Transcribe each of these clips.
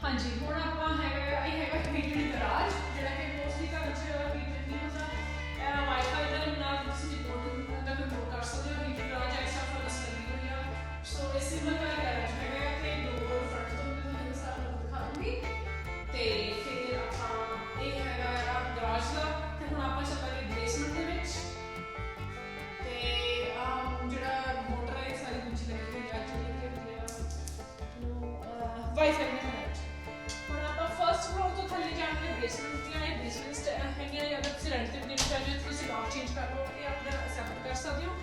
हाँ जी हुण आपां हैगा हीटेड गराज जिहड़ा कि मोस्टली घर च हीटेड नहीं होंदा वाईफाई दे नाल तुसीं रिमोट दा कंट्रोल कर सकदे हो हीटेड गराज एक्स्ट्रा फर्स्ट लगी हुई आ सो इस सिंपल गराज हैगा ते डोर फ्रंट तो मैं तुहानूं सारा दिखा दूंगी ते फिर आपां ये हैगा गराज दा ते हुण आपां चलांगे बेसमेंट दे विच ते जिहड़ा मोटर है सारी दूजी लगी हुई आ जिहड़ी कि होंदी आ वाईफाई दे फर्स्ट फ्लोर तो थले जाने बेसमेंट ਦੀਆਂ ਬੇਸਮੈਂਟਸ ਹੈਗੀਆਂ ਅਗਰ ਤੁਸੀਂ ਰੈਂਟ ਤੇ ਦੇਣਾ ਚਾਹੁੰਦੇ ਹੋ ਤੁਸੀਂ ਲੌਕ ਚੇਂਜ ਕਰ ਲਓ ਇਹ ਆਪਣਾ ਐਕਸੈਪਟ ਕਰ ਸਕਦੇ ਹੋ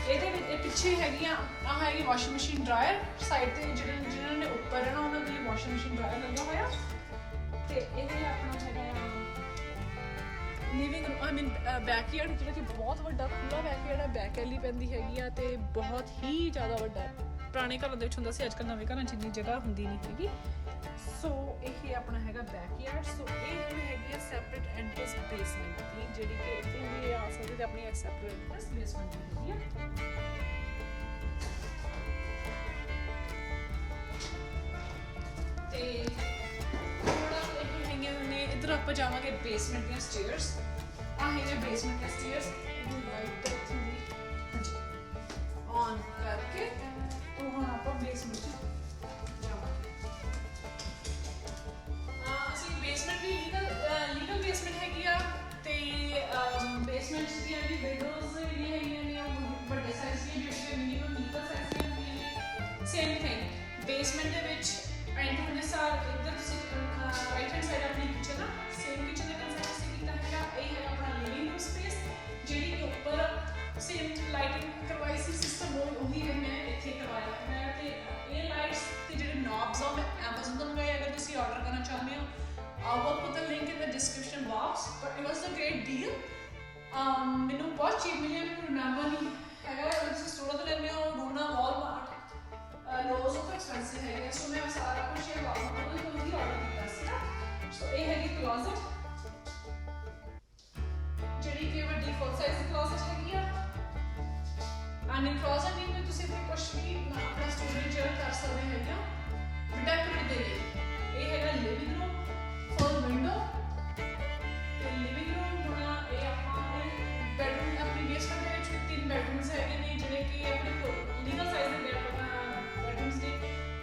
ਇਹਦੇ ਵਿੱਚ ਪਿੱਛੇ ਹੈਗੀਆਂ ਆਹ ਹੈਗੀ ਵਾਸ਼ਿੰਗ ਮਸ਼ੀਨ ਡਰਾਇਰ ਸਾਈਡ ਤੇ ਜਿਹਨਾਂ ਨੇ ਉੱਪਰ ਰਹਿਣਾ ਉਹਨਾਂ ਦੇ ਲਈ ਵਾਸ਼ਿੰਗ ਮਸ਼ੀਨ ਡਰਾਇਰ ਲੱਗਾ ਹੋਇਆ ਤੇ ਇਹ ਆਪਣਾ ਹੈਗਾ ਲਿਵਿੰਗ ਰੂਮ ਆਈ ਮੀਨ ਬੈਕਯਾਰਡ ਜਿਹੜਾ ਕਿ ਬਹੁਤ ਵੱਡਾ ਖੁੱਲਾ ਬੈਕਯਾਰਡ ਹੈ ਬੈਕ ਐਲੀ ਪੈਂਦੀ ਹੈਗੀ ਆ ਤੇ ਬਹੁਤ ਹੀ ਜ਼ਿਆਦਾ ਵੱਡਾ ਪੁਰਾਣੇ ਘਰਾਂ ਦੇ ਵਿੱਚ ਹੁੰਦਾ ਸੀ ਅੱਜ ਕੱਲ੍ਹ ਨਵੇਂ ਘਰਾਂ 'ਚ ਇੰਨੀ ਜਗ੍ਹਾ ਹੁੰਦੀ ਨਹੀਂ ਹੈਗੀ ਸੋ ਇਹ ਆਪਣਾ ਹੈਗਾ ਬੈਕਯਾਰਡ ਸੋ ਇਹ ਹੈਗੀ ਹੈ ਸੈਪਰੇਟ ਐਂਟਰੈਂਸ ਬੇਸਮੈਂਟ ਦੀ ਜਿਹੜੀ ਕਿ ਇੱਥੇ ਵੀ ਆ ਸਕਦੀ ਤੇ ਆਪਣੀ ਇੱਕ ਸੈਪਰੇਟ ਐਂਟਰੈਂਸ ਬੇਸਮੈਂਟ ਦੀ ਹੈਗੀ ਆ ਤੇ ਥੋੜਾ ਇਹ ਹੈਗੀਆਂ ਨੇ ਇੱਧਰ ਆਪਾਂ ਜਾਵਾਂਗੇ ਬੇਸਮੈਂਟ ਦੀਆਂ ਸਟੇਅਰਸ ਆ ਹੈਗੀਆਂ ਬੇਸਮੈਂਟ ਦੀਆਂ ਸਟੇਅਰਸ ਇਹਨੂੰ ਲਾਈਟ ਇੱਥੋਂ ਦੀ ਹਾਂਜੀ ਔਨ ਕਰਕੇ तो हम आप बेसमेंट ਅਸੀਂ ਬੇਸਮੈਂਟ ਵੀ ਲੀਗਲ ਬੇਸਮੈਂਟ ਹੈਗੀ ਆ ਤੇ ਬੇਸਮੈਂਟ ਦੀਆਂ ਵੀ ਵਿੰਡੋਜ਼ ਜਿਹੜੀਆਂ ਹੈਗੀਆਂ ਨੇ ਉਹ ਵੱਡੇ ਸਾਈਜ਼ ਦੀਆਂ ਜਿਹੜੀਆਂ ਮਿਨੀਮਮ ਲੀਗਲ ਸਾਈਜ਼ ਦੀਆਂ ਹੁੰਦੀਆਂ ਸੇਮ ਥਿੰਗ ਬੇਸਮੈਂਟ ਦੇ ਵਿੱਚ ਐਂਟਰ ਹੋਣ ਦੇ ਸਾਰ ਇੱਧਰ ਤੁਸੀਂ ਰਾਈਟ ਹੈਂਡ ਸਾਈਡ ਆਪਣੀ ਕਿਚਨ ਆ ਸੇਮ ਕਿਚਨ ਦਾ ਕੰਸੈਪਟ ਅਸੀਂ ਕੀਤਾ ਹੈਗਾ ਇਹ ਹੈ ਆਪਣਾ ਲਿਵਿੰਗ ਰੂਮ ਸਪੇਸ ਜਿਹੜੀ ਕਿ ਉੱਪਰ ਸੇਮ ਲਾਈਟਿੰਗ ਕਰਵਾਈ ਸੀ ਸਿਸਟਮ ਉਹੀ ਮੈਂ ਇੱਥੇ ਕਰਵਾਇਆ ਹੈ ਤੇ ਇਹ ਲਾਈਟਸ ਤੇ ਜਿਹੜੇ ਨੌਬਸ ਆ ਮੈਂ Amazon ਤੋਂ ਮੰਗਾਏ ਅਗਰ ਤੁਸੀਂ ਆਰਡਰ ਕਰਨਾ ਚਾਹੁੰਦੇ ਹੋ I will put the link in the description box but it was a great deal ਮੈਨੂੰ ਬਹੁਤ ਚੀਪ ਮਿਲਿਆ ਮੈਨੂੰ ਰਿਮੈਂਬਰ ਨਹੀਂ ਹੈਗਾ ਤੁਸੀਂ ਸਟੋਰ ਤੋਂ ਲੈਂਦੇ ਹੋ ਰੋਣਾ ਵਾਲਮਾਰਟ ਲੋਜ਼ ਤੋਂ ਐਕਸਪੈਂਸਿਵ ਹੈਗਾ ਸੋ ਮੈਂ ਸਾਰਾ ਕੁਝ ਇਹ ਵਾਲਮਾਰਟ ਤੋਂ ਹੀ ਆਰਡਰ ਕੀਤਾ ਸੀ ਸੋ ਇਹ ਹੈਗੀ ਕਲੋਜ਼ਟ ਜਿਹੜੀ ਕਿ ਵੱਡੀ ਫੁੱਲ ਸਾਈਜ਼ ਦੀ ਕਲੋਜ਼ਟ ਹੈਗੀ ਆ and in closet में ਤੁਸੀਂ ਆਪਣੇ ਕੁਝ ਵੀ ਆਪਣਾ ਸਟੋਰੇਜ ਕਰ ਸਕਦੇ ਹੈਗੇ ਆ ਡੈਕੋਰੇਟ ਦੇ ਲਈ ਇਹ ਹੈਗਾ ਲਿਵਿੰਗ ਰੂਮ ਫੁੱਲ ਵਿੰਡੋ ਤੇ ਲਿਵਿੰਗ ਰੂਮ ਹੋਣਾ ਇਹ ਆਪਾਂ ਬੈਡਰੂਮ ਆਪਣੀ ਬੇਸਮੈਂਟ ਦੇ ਵਿੱਚ ਤਿੰਨ ਬੈਡਰੂਮਸ ਹੈਗੇ ਨੇ ਜਿਹੜੇ ਕਿ ਆਪਣੇ ਲੀਗਲ ਸਾਈਜ਼ ਦੇ ਬੈਡਰੂਮਸ ਨੇ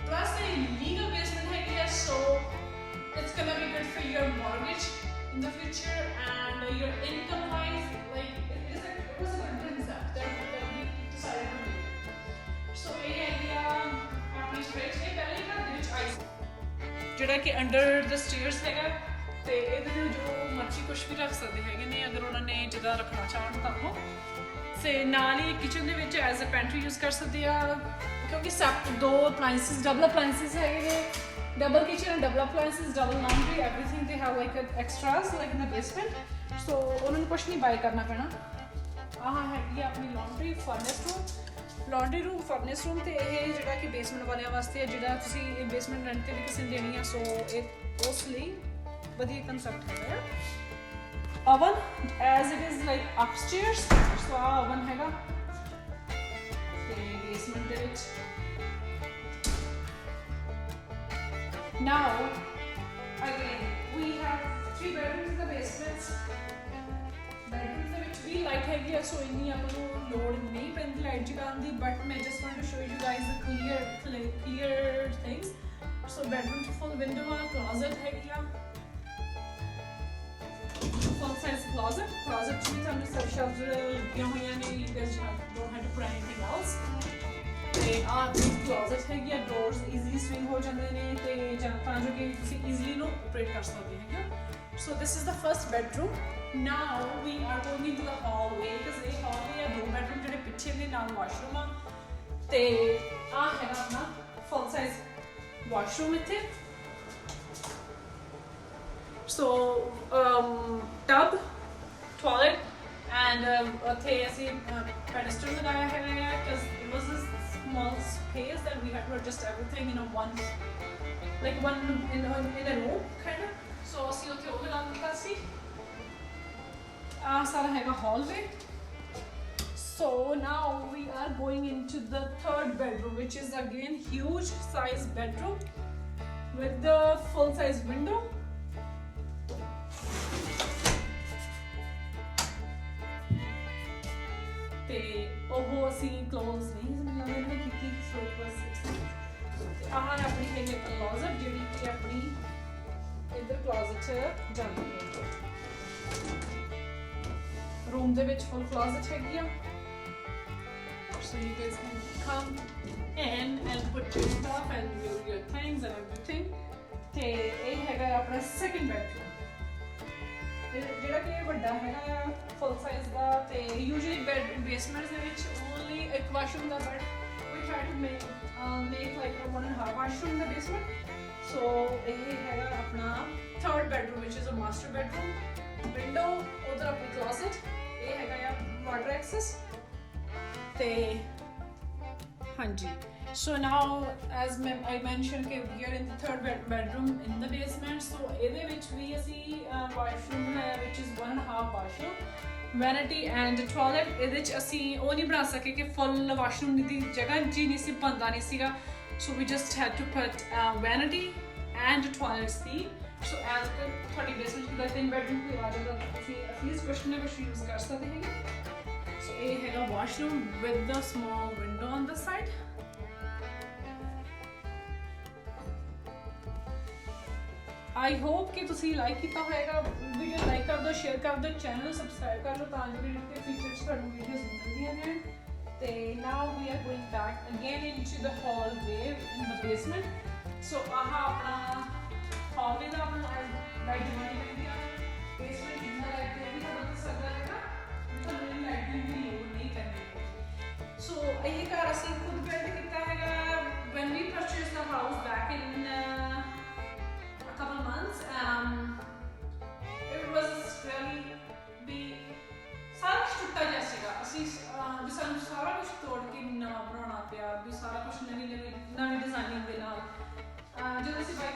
ਪਲੱਸ ਇਹ ਲੀਗਲ ਬੇਸਮੈਂਟ ਹੈਗੀ ਆ ਸੋ it's gonna be good for your mortgage in the future and your income wise like it was a good concept that ਸੋ ਇਹ ਹੈਗੀ ਆ ਆਪਣੀ ਫ੍ਰਿਜ ਇਹ ਪਹਿਲੇ ਘਰ ਦੇ ਵਿੱਚ ਆਈ ਸੀ ਜਿਹੜਾ ਕਿ ਅੰਡਰ ਦ ਸਟੇਅਰਸ ਹੈਗਾ ਤੇ ਇਹਦੇ ਵਿੱਚ ਜੋ ਮਰਜ਼ੀ ਕੁਝ ਵੀ ਰੱਖ ਸਕਦੇ ਹੈਗੇ ਨੇ ਅਗਰ ਉਹਨਾਂ ਨੇ ਜਿੱਦਾਂ ਰੱਖਣਾ ਚਾਹਣ ਤਾਂ ਉਹ ਤੇ ਨਾਲ ਹੀ ਕਿਚਨ ਦੇ ਵਿੱਚ ਐਜ਼ ਅ ਪੈਂਟਰੀ ਯੂਜ਼ ਕਰ ਸਕਦੇ ਆ ਕਿਉਂਕਿ ਸਭ ਦੋ ਅਪਲਾਈਐਂਸਿਸ ਡਬਲ ਅਪਲਾਈਐਂਸਿਸ ਹੈਗੇ ਨੇ double kitchen double appliances double laundry everything they have like extras like in the basement so ਉਹਨਾਂ ਨੂੰ ਕੁਝ ਨਹੀਂ ਬਾਈ ਕਰਨਾ ਪੈਣਾ ਆਹ ਹੈਗੀ ਆਪਣੀ laundry furnace room laundry room furnace room ਤੇ ਇਹ ਜਿਹੜਾ ਕਿ ਬੇਸਮੈਂਟ ਵਾਲਿਆਂ ਵਾਸਤੇ ਹੈ ਜਿਹੜਾ ਤੁਸੀਂ ਇਹ ਬੇਸਮੈਂਟ ਰੈਂਟ ਤੇ ਵੀ ਕਿਸੇ ਨੂੰ ਦੇਣੀ ਆ ਸੋ ਇਹ ਉਸ ਲਈ ਵਧੀਆ ਕੰਸੈਪਟ ਹੈਗਾ oven as it is like upstairs so ਆ oven ਹੈਗਾ ਤੇ ਬੇਸਮੈਂਟ ਦੇ ਵਿੱਚ now again we have 3 bedrooms in the basement bedrooms ਦੇ ਵਿੱਚ ਵੀ ਲਾਈਟ ਹੈਗੀ ਆ ਸੋ ਇੰਨੀ ਆਪਾਂ ਨੂੰ ਲੋੜ ਨਹੀਂ ਪੈਂਦੀ ਲਾਈਟ ਜਗਾਉਣ ਦੀ ਬਟ ਮੈਂ just want to show you guys the clear things so bedroom ਚ full window ਆ closet ਹੈਗੀ ਆ full size closet ਚ ਵੀ ਤੁਹਾਨੂੰ ਸਭ ਸ਼ੈਲਫਸ ਲੱਗੀਆਂ ਹੋਈਆਂ ਨੇ you guys don't have to put anything else ਤੇ ਆਹ closet ਹੈਗੀ ਆ doors easily swing ਹੋ ਜਾਂਦੇ ਨੇ ਤੇ ਤਾਂ ਜੋ ਕਿ ਤੁਸੀਂ easily ਨੂੰ operate ਕਰ ਸਕਦੇ ਹੈਗੇ so this is the first bedroom now we are going into the hallway because ਇਹ hallway ਆ 2 bedroom ਜਿਹੜੇ ਪਿੱਛੇ ਦੇ ਨਾਲ washroom ਆ ਤੇ ਆਹ ਹੈਗਾ ਆਪਣਾ full size washroom ਇੱਥੇ so tub toilet and ਉੱਥੇ ਅਸੀਂ pedestal ਲਗਾਇਆ ਹੈਗਾ because it was a small space that we had to adjust everything in a one in a room kind of so ਅਸੀਂ ਉੱਥੇ ਉਹ ਲਗਾ ਦਿੱਤਾ ਸੀ ਆਹ ਸਾਰਾ ਹੈਗਾ hallway so now we are going into the third bedroom which is again huge size bedroom with the full size window. ਤੇ ਉਹ ਅਸੀਂ close ਨਹੀਂ ਸਮਝਾਂਗੇ ਕਿਉਂਕਿ ਸੋਚ ਬਸ ਆਹ ਆਪਣੀ ਹੈਗੀ ਕਲੋਜ਼ਟ ਜਿਹੜੀ ਕਿ ਆਪਣੀ ਇੱਧਰ ਕਲੋਜ਼ਟ 'ਚ ਜਾਂਦੀ ਹੈ ਰੂਮ ਦੇ ਵਿੱਚ ਫੁੱਲ ਕਲੋਜ਼ਟ ਹੈਗੀ ਆ so you guys can come in and put your stuff and your things and everything ਤੇ ਇਹ ਹੈਗਾ ਆਪਣਾ second bedroom ਜਿਹੜਾ ਕਿ ਵੱਡਾ ਹੈਗਾ ਆ ਫੁੱਲ ਸਾਈਜ਼ ਦਾ ਤੇ ਯੂਜੂਅਲੀ ਬੇਸਮੈਂਟਸ ਦੇ ਵਿੱਚ ਓਨਲੀ ਇੱਕ ਵਾਸ਼ਰੂਮ ਦਾ but we try to make like uh 1.5 washroom ਦਾ ਬੇਸਮੈਂਟ ਸੋ ਇਹ ਹੈਗਾ ਆਪਣਾ ਥਰਡ ਬੈਡਰੂਮ ਵਿਚ is a master bedroom window ਉਧਰ ਆਪਣੀ ਕਲੋਜ਼ਟ ਇਹ ਹੈਗਾ ਆ ਵਾਟਰ ਐਕਸੈਸ ਤੇ ਹਾਂਜੀ so now as I mentioned that we are in the third bedroom in the basement so ਇਹਦੇ ਵਿੱਚ ਵੀ ਅਸੀਂ washroom ਬਣਾਇਆ which is 1.5 washroom vanity and toilet ਇਹਦੇ ਵਿੱਚ ਅਸੀਂ ਉਹ ਨਹੀਂ ਬਣਾ ਸਕੇ ਕਿ full washroom ਦੀ ਜਗ੍ਹਾ ਜੀ ਨਹੀਂ ਸੀ ਬੰਦਾ ਨਹੀਂ ਸੀਗਾ so we just had to put vanity and toilets the so as ਤੁਹਾਡੀ basement ਦਾ 3 bedroom ਕੋਈ ਆ ਜਾਂਦਾ ਤੁਸੀਂ at least ਕੁਛ ਨਾ ਕੁਛ use ਕਰ ਸਕਦੇ ਹੈਗੇ so ਇਹ ਹੈਗਾ washroom with the small window on the side I hope कि तुसी लाइक किया होगा वीडियो लाइक कर दो शेयर कर दो चैनल सब्सक्राइब कर लो ताकि वीडियो फीचर्स थानू वीडियोस मिलदियां ने ते now we are going back again into the hallway in the basement so आहा अपना hallway दा अपना लाइट बनी रहती है basement जितना लाइट देती है तो सकदा है ना तो मेरी लाइटिंग की लोड नहीं करनी so ये घर ਅਸੀਂ खुद बिल्ड ਕੀਤਾ ਹੈਗਾ when we purchased the house back in couple months it was really be ਸਾਰਾ ਕੁਝ ਟੁੱਟਾ ਜਿਹਾ ਸੀਗਾ ਅਸੀਂ ਵੀ ਸਾਨੂੰ ਸਾਰਾ ਕੁਝ ਤੋੜ ਕੇ ਨਵਾਂ ਬਣਾਉਣਾ ਪਿਆ ਵੀ ਸਾਰਾ ਕੁਝ ਨਵੀਂ ਡਿਜ਼ਾਈਨਿੰਗ ਦੇ ਨਾਲ ਜਦੋਂ ਅਸੀਂ ਬਾਈ